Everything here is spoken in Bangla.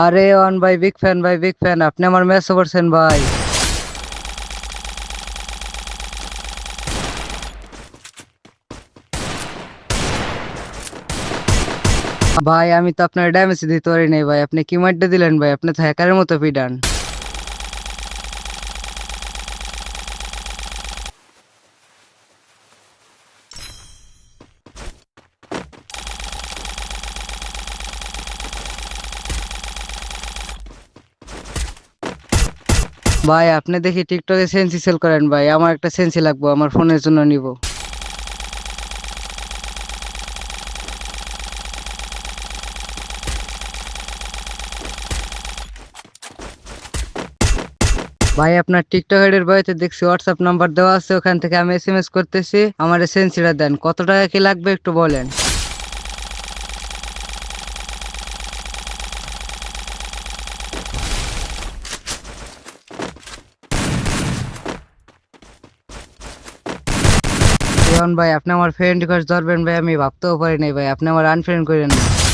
আরে ওয়ান ভাই, বিগ ফ্যান ভাই, বিগ ফ্যান। আপনি আমার ম্যাচ করছেন ভাই। ভাই আমি তো আপনার ড্যামেজ দিতে পারি নাই ভাই, আপনি কি মারতে দিলেন ভাই? আপনি তো হ্যাকারের মতো পিডান। ভাই আপনি দেখি টিকটকে সেন্সি সেল করেন ভাই, আমার একটা সেন্সি লাগবো, আমার ফোনের জন্য নিব। ভাই আপনার টিকটক আইডির বইতে দেখছি হোয়াটসঅ্যাপ নাম্বার দেওয়া আছে, ওখান থেকে আমি এসএমএস করতেছি, আমার সেন্সিটা দেন। কত টাকা কি লাগবে একটু বলেন। ভাই আপনি আমার ফ্রেন্ড রিকোয়েস্ট ধরবেন ভাই, আমি ভাবতেও পারি নাই ভাই, আপনি আমার আনফ্রেন্ড করেন না।